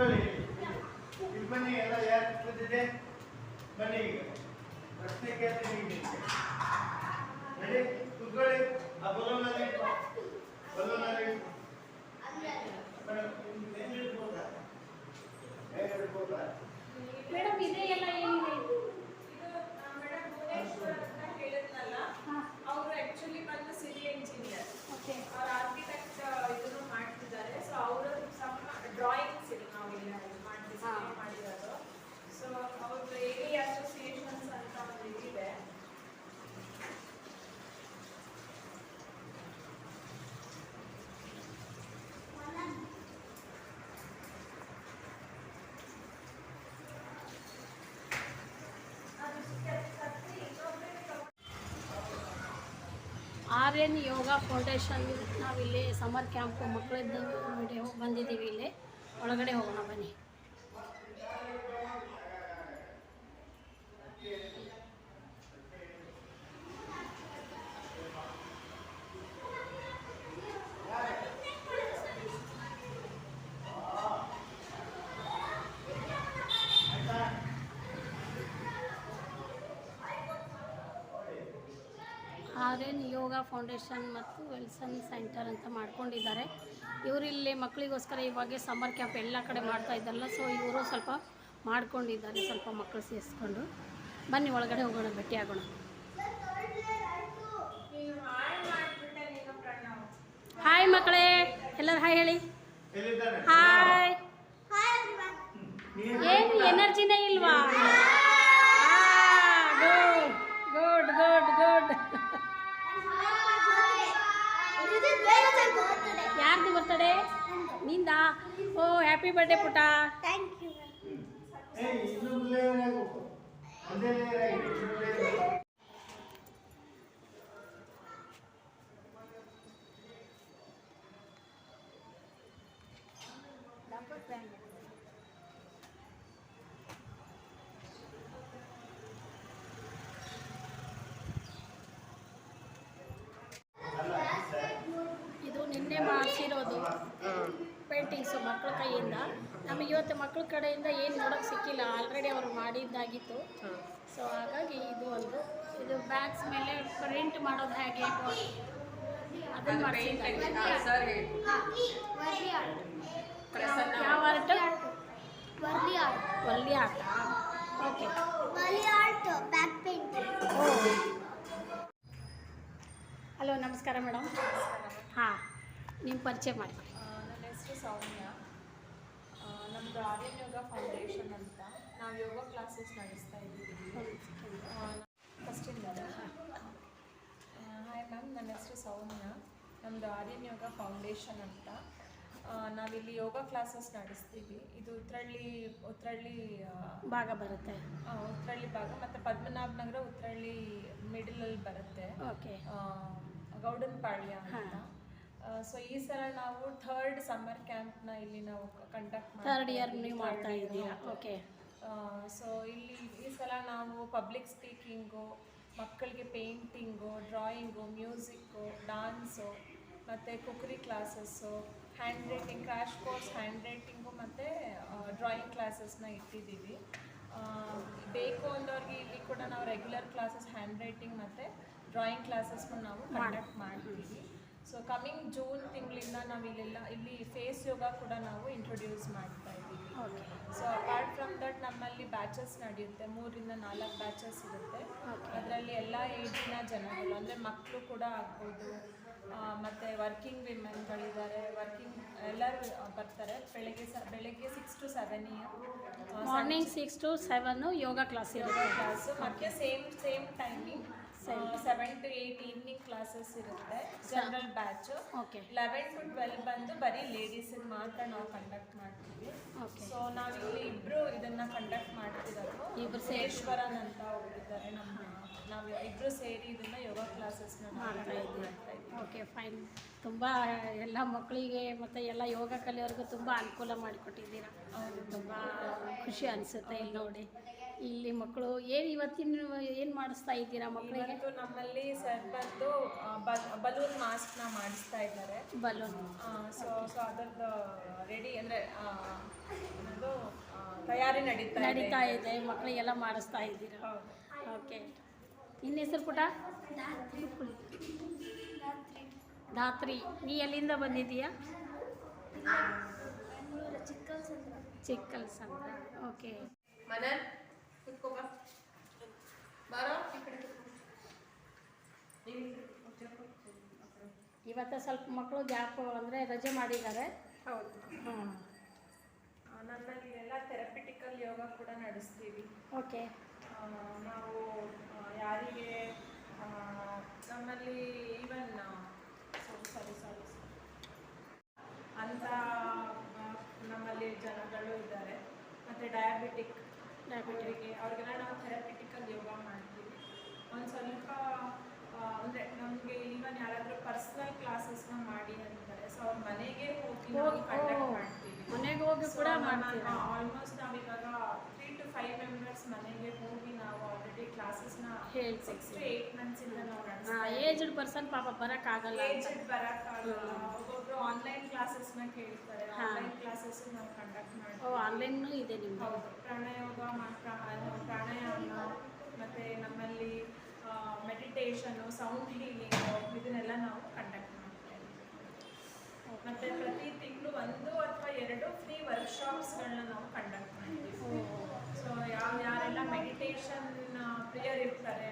ಕೂತ್ಕೊಳ್ಳಿ. ಇಲ್ಲಿ ಬನ್ನಿ, ಎಲ್ಲ ಯಾರು ಕೂತಿದೆ ಬನ್ನಿ. ಈಗ ಪ್ರಶ್ನೆ ಕೇಳ್ತೀನಿ. ರೆಡಿ? ಕೂತ್ಕೊಳ್ಳಿ. ಆ ಬಲೂನಲ್ಲಿ ಮೇಡಮ್ ಇದೇ ಎಲ್ಲ ಏನಿದೆ? ಅವರು ಆಕ್ಚುಲಿ ಬಂದು ಸಿವಿಲ್ ಇಂಜಿನಿಯರ್, ಓಕೆ. ಅವ್ರು ಆರ್ಕಿಟೆಕ್ಟ್ ಇದನ್ನು ಮಾಡ್ತಿದ್ದಾರೆ. ಸೊ ಅವರು ಡ್ರಾಯಿಂಗ್ಸ್ ಇದೆ ನಾವಿಲ್ಲ ಮಾಡಿರೋದು. ಸೊ ಅವ್ರದ್ದು ಎಡಿ ಅಸೋಸಿಯೇಷನ್ಸ್ ಅಂತ ಒಂದು ಇದಿದೆ. RN ಯೋಗ ಫೌಂಡೇಶನ್. ನಾವಿಲ್ಲಿ ಸಮರ್ ಕ್ಯಾಂಪ್ ಮಕ್ಕಳಿದ್ದು ಬಂದಿದ್ದೀವಿ. ಇಲ್ಲಿ ಒಳಗಡೆ ಹೋಗೋಣ ಬನ್ನಿ. RN ಯೋಗ ಫೌಂಡೇಶನ್ ಮತ್ತು ವಿಲ್ಸನ್ ಸೆಂಟರ್ ಅಂತ ಮಾಡ್ಕೊಂಡಿದ್ದಾರೆ. ಇವರು ಇಲ್ಲಿ ಮಕ್ಕಳಿಗೋಸ್ಕರ ಇವಾಗ ಸಮ್ಮರ್ ಕ್ಯಾಂಪ್ ಎಲ್ಲ ಕಡೆ ಮಾಡ್ತಾ ಇದ್ದಲ್ಲ, ಸೊ ಇವರು ಸ್ವಲ್ಪ ಮಾಡ್ಕೊಂಡಿದ್ದಾರೆ, ಸ್ವಲ್ಪ ಮಕ್ಕಳು ಸೇರಿಸ್ಕೊಂಡು. ಬನ್ನಿ ಒಳಗಡೆ ಹೋಗೋಣ, ಭೇಟಿ ಆಗೋಣ. ಹಾಯ್ ಮಕ್ಕಳೇ, ಎಲ್ಲರೂ ಹಾಯ್ ಹೇಳಿ. ಹಾಯ್. ಏನು ಎನರ್ಜಿನೇ ಇಲ್ವಾ? Good good good. ಯಾರ್ದು ಬರ್ತಡೆ? ನಿಂದ? ಓ ಹ್ಯಾಪಿ ಬರ್ಡೇ ಪುಟ. Thank you. ಇದು ನಿನ್ನೆ ಮಾಡಿಸಿರೋದು ಪೇಂಟಿಂಗ್ಸು ಮಕ್ಕಳ ಕೈಯಿಂದ. ನಮಗೆ ಇವತ್ತು ಮಕ್ಕಳ ಕಡೆಯಿಂದ ಏನು ನೋಡೋಕ್ಕೆ ಸಿಕ್ಕಿಲ್ಲ, ಆಲ್ರೆಡಿ ಅವರು ಮಾಡಿದ್ದಾಗಿತ್ತು. ಸೊ ಹಾಗಾಗಿ ಇದು ಬ್ಯಾಗ್ಸ್ ಮೇಲೆ ಪ್ರಿಂಟ್ ಮಾಡೋದು ಹೇಗೆ ಅದನ್ನು ಮಾಡಿಸಿದ್ದಾರೆ. ಯಾವ art? Warli art. Okay. Hello, ನಮಸ್ಕಾರ ಮೇಡಮ್. ಹಾಂ, ನಿಮ್ಮ ಪರಿಚಯ ಮಾಡಿಕೊಡಿ. ನನ್ನ ಹೆಸರು ಸೌಮ್ಯ. ನಮ್ಮದು RN ಯೋಗ ಫೌಂಡೇಶನ್ ಅಂತ ನಾವು ಯೋಗ ಕ್ಲಾಸಸ್ ನಡೆಸ್ತಾ ಇದ್ದೀವಿ ಫಸ್ಟಿಂದ. ಹಾಯ್ ಮ್ಯಾಮ್, ನನ್ನ ಹೆಸರು ಸೌಮ್ಯ. ನಮ್ಮದು RN ಯೋಗ ಫೌಂಡೇಶನ್ ಅಂತ ನಾವಿಲ್ಲಿ ಯೋಗ ಕ್ಲಾಸಸ್ ನಡೆಸ್ತೀವಿ. ಇದು ಉತ್ರಳ್ಳಿ ಭಾಗ ಬರುತ್ತೆ. ಉತ್ರಳ್ಳಿ ಭಾಗ ಮತ್ತು ಪದ್ಮನಾಭ ನಗರ ಉತ್ರಳ್ಳಿ ಮಿಡಲಲ್ಲಿ ಬರುತ್ತೆ. ಓಕೆ. ಗೌಡನಪಾಳ್ಯ ಅಂತ. ಸೊ ಈ ಸಲ ನಾವು 3rd ಸಮ್ಮರ್ ಕ್ಯಾಂಪ್ನ ಇಲ್ಲಿ ನಾವು ಕಂಡಕ್ಟ್ ಮಾಡ್ತೀವಿ. 3rd ಇಯರ್ ನೀವು ಮಾಡ್ತಾ ಇದ್ದೀರಾ? ಓಕೆ. ಸೊ ಇಲ್ಲಿ ಈ ಸಲ ನಾವು ಪಬ್ಲಿಕ್ ಸ್ಪೀಕಿಂಗು, ಮಕ್ಕಳಿಗೆ ಪೇಂಟಿಂಗು, ಡ್ರಾಯಿಂಗು, ಮ್ಯೂಸಿಕ್ಕು, ಡಾನ್ಸು ಮತ್ತು cookery classes, hand writing, crash course hand writing ಮತ್ತು ಡ್ರಾಯಿಂಗ್ ಕ್ಲಾಸಸ್ನ ಇಟ್ಟಿದ್ದೀವಿ. ಬೇಕು ಅಂದವ್ರಿಗೆ ಇಲ್ಲಿ ಕೂಡ ನಾವು ರೆಗ್ಯುಲರ್ ಕ್ಲಾಸಸ್ ಹ್ಯಾಂಡ್ ರೈಟಿಂಗ್ ಮತ್ತು ಡ್ರಾಯಿಂಗ್ ಕ್ಲಾಸಸ್ನ ನಾವು ಕಂಡಕ್ಟ್ ಮಾಡ್ತೀವಿ. ಸೊ ಕಮಿಂಗ್ ಜೂನ್ ತಿಂಗಳಿಂದ ನಾವು ಇಲ್ಲಿ ಫೇಸ್ ಯೋಗ ಕೂಡ ನಾವು ಇಂಟ್ರೊಡ್ಯೂಸ್ ಮಾಡ್ತಾ ಇದ್ದೀವಿ. ಸೊ ಅಪಾರ್ಟ್ ಫ್ರಮ್ ದಟ್ ನಮ್ಮಲ್ಲಿ ಬ್ಯಾಚಸ್ ನಡೆಯುತ್ತೆ, 3 ರಿಂದ 4 ಬ್ಯಾಚಸ್ ಇರುತ್ತೆ. ಅದರಲ್ಲಿ ಎಲ್ಲ ಏಜಿನ ಜನಗಳು, ಅಂದರೆ ಮಕ್ಕಳು ಕೂಡ ಆಗ್ಬೋದು, ಮತ್ತು ವರ್ಕಿಂಗ್ ವಿಮೆನ್ಗಳಿದ್ದಾರೆ, ಎಲ್ಲರೂ ಬರ್ತಾರೆ. ಬೆಳಗ್ಗೆ 6 to 7 morning 6 to 7 yoga class ಇರುತ್ತೆ. ಕ್ಲಾಸು ಮತ್ತು same timing 7 to 8 evening classes ಇರುತ್ತೆ. General batch. ಓಕೆ. 11 to 12 ಬಂದು ಬರೀ ಲೇಡೀಸಿಗೆ ಮಾತ್ರ ನಾವು ಕಂಡಕ್ಟ್ ಮಾಡ್ತೀವಿ. ಸೊ ನಾವಿಲ್ಲಿ ಇಬ್ಬರು ಇದನ್ನು ಕಂಡಕ್ಟ್ ಮಾಡ್ತಿರೋದು. ಸೇಶ್ವರನ್ ಅಂತ ಹೋಗಿದ್ದಾರೆ. ನಾವು ಇಬ್ಬರು ಸೇರಿ ಇದನ್ನು ಯೋಗ ಕ್ಲಾಸಸ್ನ ಮಾಡ್ತಾ ಇದ್ದೀವಿ. Okay, fine. ತುಂಬ ಎಲ್ಲ ಮಕ್ಕಳಿಗೆ ಮತ್ತು ಎಲ್ಲ ಯೋಗ ಕಲಿಯೋರಿಗೂ ತುಂಬ ಅನುಕೂಲ ಮಾಡಿಕೊಟ್ಟಿದ್ದೀರಾ. ತುಂಬ ಖುಷಿ ಅನಿಸುತ್ತೆ ಇಲ್ಲಿ ನೋಡಿ. ಇಲ್ಲಿ ಮಕ್ಕಳು ಏನು ಮಾಡಿಸ್ತಾ ಇದ್ದೀರಾ ಮಕ್ಕಳಿಗೆ? ನಮ್ಮಲ್ಲಿ ಸರ್ ಬಂದು ಬಲೂನ್ ಮಾಸ್ಕ್ನ ಮಾಡಿಸ್ತಾ ಇದ್ದಾರೆ. ಬಲೂನ್. ಸೊ ಅದರದ್ದು ರೆಡಿ ಅಂದರೆ ಅನ್ನೋದು ತಯಾರಿ ನಡೀತಾ ಇದೆ, ಮಕ್ಕಳಿಗೆಲ್ಲ ಮಾಡಿಸ್ತಾ ಇದ್ದೀರಾ. ಹೌದು. ಓಕೆ, ನಿನ್ನ ಹೆಸರು ಪುಟ? ಧಾತ್ರಿ. ನೀ ಎಲ್ಲಿಂದ ಬಂದಿದ್ದೀಯಾ? ಚಿಕ್ಕಲ್ಸಂದ್ರ. ಓಕೆ. ಮನನ್ ಕುತ್ಕೋ ಬಾ. ಬಾರೋ ಈ ಕಡೆ. ಇವತ್ತು ಸ್ವಲ್ಪ ಮಕ್ಕಳು ಗ್ಯಾಪ್ ಅಂದರೆ ರಜೆ ಮಾಡಿದ್ದಾರೆ. ಹೌದು. ಹಾಂ, ನಮ್ಮಲ್ಲಿ ಎಲ್ಲ ಥೆರಪಿಟಿಕಲ್ ಯೋಗ ಕೂಡ ನಡೆಸ್ತೀವಿ. ಓಕೆ. ನಾವು ಯಾರಿಗೆ ನಮ್ಮಲ್ಲಿ ಈವನ್ ಸಾರಿ ಅಂತ ನಮ್ಮಲ್ಲಿ ಜನಗಳು ಇದ್ದಾರೆ. ಮತ್ತು ಡಯಾಬಿಟಿಕ್ ಅವ್ರಿಗೆಲ್ಲ ನಾವು ಥೆರಪಿಟಿಕಲ್ ಯೋಗ ಮಾಡ್ತೀವಿ. ಒಂದು ಸ್ವಲ್ಪ ಅಂದರೆ ನಮಗೆ ಈವನ್ ಯಾರಾದರೂ ಪರ್ಸ್ನಲ್ ಕ್ಲಾಸಸ್ನ ಮಾಡಿ ಅಂತಾರೆ, ಸೊ ಅವ್ರ ಮನೆಗೆ ಹೋಗಿ ನಾವು ಕಂಡಕ್ಟ್ ಮಾಡ್ತೀವಿ. ಮನೆಗೆ ಹೋಗಿ ಕೂಡ ಮಾಡ್ತೀವಿ. ಆಲ್ಮೋಸ್ಟ್ ನಾವಿವಾಗ 3 to 5 ಮೆಂಬರ್ಸ್ ಮನೆಗೆ ಹೋಗಿ ನಾವು ಆಲ್ರೆಡಿ ಕ್ಲಾಸಸ್ನ 6 to 8 ಮಂತ್ಸಿಂದ ನಾವು ನಡೆಸ್ತೀವಿ. ಏಜ್ಡ್ ಪರ್ಸನ್ ಪಾಪ ಬರೋಕ್ಕಾಗಲ್ಲ. ಒಬ್ಬೊಬ್ರು ಆನ್ಲೈನ್ ಕ್ಲಾಸಸ್ನ ಕೇಳ್ತಾರೆ. ಆನ್ಲೈನ್ ಕ್ಲಾಸಸ್ ನಾವು ಕಂಡಕ್ಟ್ ಮಾಡ್ತೀವಿ. ಆನ್ಲೈನ್ನೂ ಇದೆ ನಿಮ್ದು? ಹೌದು. ಪ್ರಾಣಾಯಾಮ ಮತ್ತು ನಮ್ಮಲ್ಲಿ ಮೆಡಿಟೇಷನು, ಸೌಂಡ್ ಹೀಲಿಂಗು ಇದನ್ನೆಲ್ಲ ನಾವು ಕಂಡಕ್ಟ್ ಮಾಡ್ತೇವೆ. ಮತ್ತು ಪ್ರತಿ ತಿಂಗಳು 1 ಅಥವಾ 2 ಫ್ರೀ ವರ್ಕ್ಶಾಪ್ಸ್ಗಳನ್ನ ನಾವು ಕಂಡಕ್ಟ್ ಮಾಡ್ತೀವಿ. ಸೊ ಯಾರೆಲ್ಲ ಮೆಡಿಟೇಷನ್ ಪ್ರಿಯರ್ ಇರ್ತಾರೆ,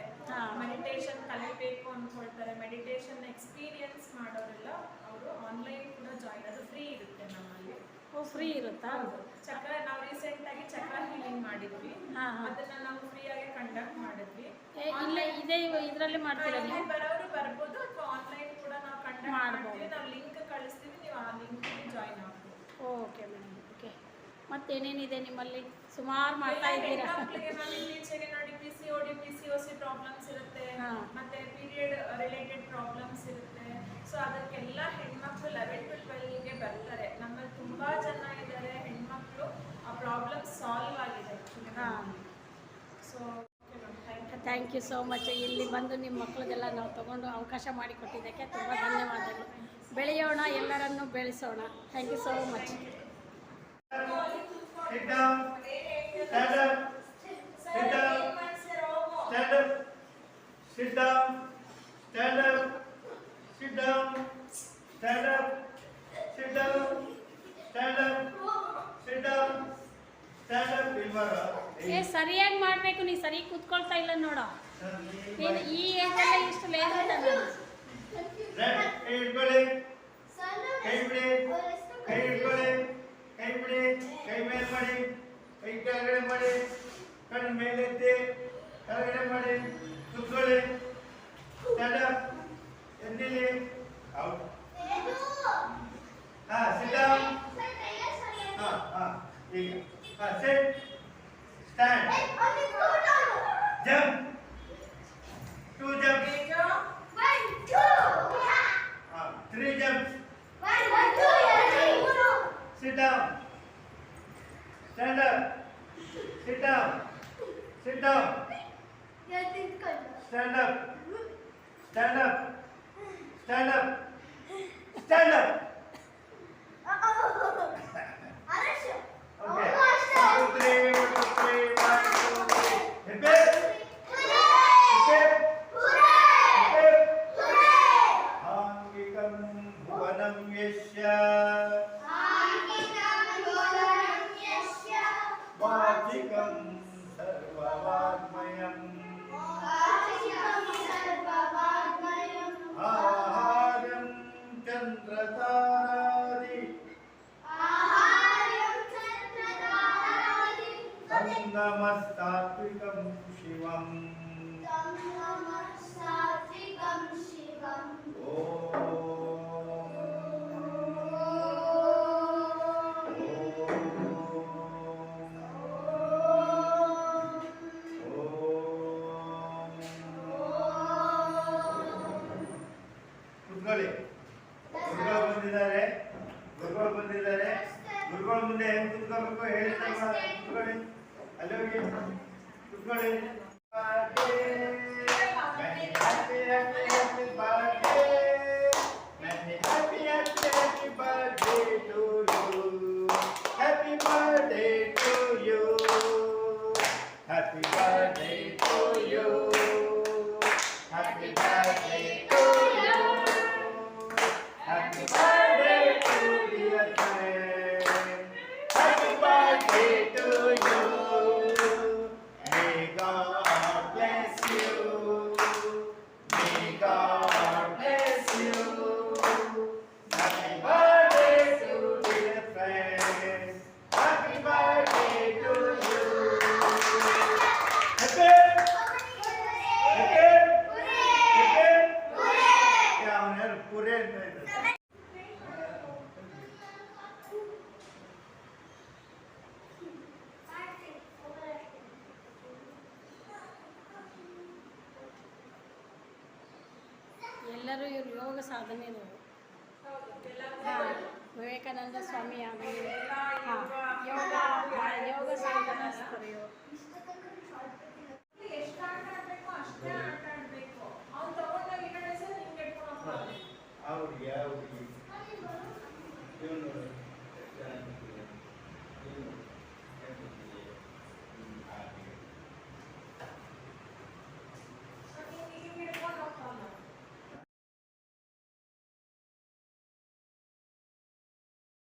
ಮೆಡಿಟೇಷನ್ ಕಲಿಬೇಕು ಅಂದ್ಕೊಳ್ತಾರೆ, ಮೆಡಿಟೇಷನ್ ಎಕ್ಸ್ಪೀರಿಯನ್ಸ್ ಮಾಡೋರೆಲ್ಲ ಅವರು ಆನ್ಲೈನ್ ಕೂಡ ಜಾಯಿನ್, ಅದು ಫ್ರೀ ಇರುತ್ತೆ ನಮ್ಮಲ್ಲಿ. ಫ್ರೀ ಇರುತ್ತಾ? ಚಕ್ರ ನಾವು ರೀಸೆಂಟಾಗಿ ಚಕ್ರ ಹೀಲಿಂಗ್ ಮಾಡಿದ್ವಿ, ಅದನ್ನ ನಾವು ಫ್ರೀಯಾಗಿ ಕಂಡಕ್ಟ್ ಮಾಡಿದ್ವಿ. ಇಲ್ಲ ಇದೇ ಇದರಲ್ಲಿ ಮಾಡ್ತೀರಾ ನೀವು? ಬರೋರು ಬರ್ಬೋದು, ಅಥವಾ ಆನ್ಲೈನ್ ಕೂಡ ನಾವು ಕಂಡಕ್ಟ್ ಮಾಡ್ತೀವಿ. ನಾವು ಲಿಂಕ್ ಕಳಿಸ್ತೀವಿ, ನೀವು ಆ ಲಿಂಕ್ಗೆ ಜಾಯಿನ್ ಆಗ್ಬೋದು. Okay madam. ಓಕೆ, ಮತ್ತೇನೇನಿದೆ ನಿಮ್ಮಲ್ಲಿ? ಸುಮಾರು ಮಾಡ್ತಾ ಇದ್ದೀರಾ. ಮಕ್ಕಳಿಗೆ ನಾವು ಇತ್ತೀಚೆಗೆ ನೋಡಿ PCOD, PCOC ಪ್ರಾಬ್ಲಮ್ಸ್ ಇರುತ್ತೆ, ಮತ್ತೆ ಪೀರಿಯಡ್ ರಿಲೇಟೆಡ್ ಪ್ರಾಬ್ಲಮ್ಸ್ ಇರುತ್ತೆ. ಸೊ ಅದಕ್ಕೆಲ್ಲ ಹೆಣ್ಮಕ್ಳು 11 to 12ಗೆ ಬರ್ತಾರೆ. ನಮ್ಮಲ್ಲಿ ತುಂಬಾ ಜನ ಇದ್ದಾರೆ ಹೆಣ್ಮಕ್ಳು, ಆ ಪ್ರಾಬ್ಲಮ್ ಸಾಲ್ವ್ ಆಗಿದೆ. So thank you so much. ಇಲ್ಲಿ ಬಂದು ನಿಮ್ಮ ಮಕ್ಕಳಿಗೆಲ್ಲ ನಾವು ತಗೊಂಡು ಅವಕಾಶ ಮಾಡಿಕೊಟ್ಟಿದ್ದಕ್ಕೆ ತುಂಬ ಧನ್ಯವಾದಗಳು. ಬೆಳೆಯೋಣ, ಎಲ್ಲರನ್ನೂ ಬೆಳೆಸೋಣ. Thank you so much. Sit down. Stand up. Sit down. Stand up. Sit down. Stand up. Sit down. Stand up. Sit down. Stand up. Sit down. Stand up. ಸರಿಯಾಗಿ ಮಾಡಬೇಕು. ನೀ ಸರಿ ಕೂತ್ಕೊಳ್ತಾ ಇಲ್ಲ ನೋಡೋ. ನೀನು ಈ ಏಜಲ್ಲ ಇಷ್ಟು ಲೇಟ್ ಅಂತ ಕೈ ಇಟ್ಕೊಳ್ಳಿ. ಕೈ ಬಿಡಿ. ಕೈ ಇಟ್ಕೊಳ್ಳಿ. ಕೈ ಬಿಡಿ. ಕೈ ಮೇಲೆ ಮಾಡಿ. ಕೈ ಕೆಳಗಡೆ ಮಾಡಿ. ಕಣ್ಣು ಮೇಲೆತ್ತಿ ಕೆಳಗಡೆ ಮಾಡಿ. ಕೂತ್ಕೊಳ್ಳಿ. Stand up. ಎದ್ದಿಲಿ. ಔಟ್. Sit down. ಈಗ sit. Stand. Jump. 2 jumps. 3 jumps. Sit down. Stand up. Sit down. Sit down. Stand up. Stand up. Stand up. Stand up. Okay. 1, 2, 3. 1, 2, 3. 1, 2, 3. Hip hip. Hip hip. Angikam bhuvanam yasya. Vajikam sarvavagmayam. Aharam chandrataradi. Namastatvikam shivam. ಗುರುಗಳು ಮುಂದೆ ಹೆಂಗ್ ಕುತ್ಕೋಬೇಕು ಹೇಳ್ತಾ ಕುತ್ಕೊಳ್ಳಿ. ಅಲ್ಲಿ ಹೋಗಿ ಕುತ್ಕೊಳ್ಳಿ. Happy birthday to you. Happy birthday. ಎಲ್ಲರೂ ಇವ್ರು ಯೋಗ ಸಾಧನೆಯವರು. ವಿವೇಕಾನಂದ ಸ್ವಾಮಿ ಆಮೇಲೆ ಯೋಗ ಸಾಧನಸ್ಥರು ಇವರು.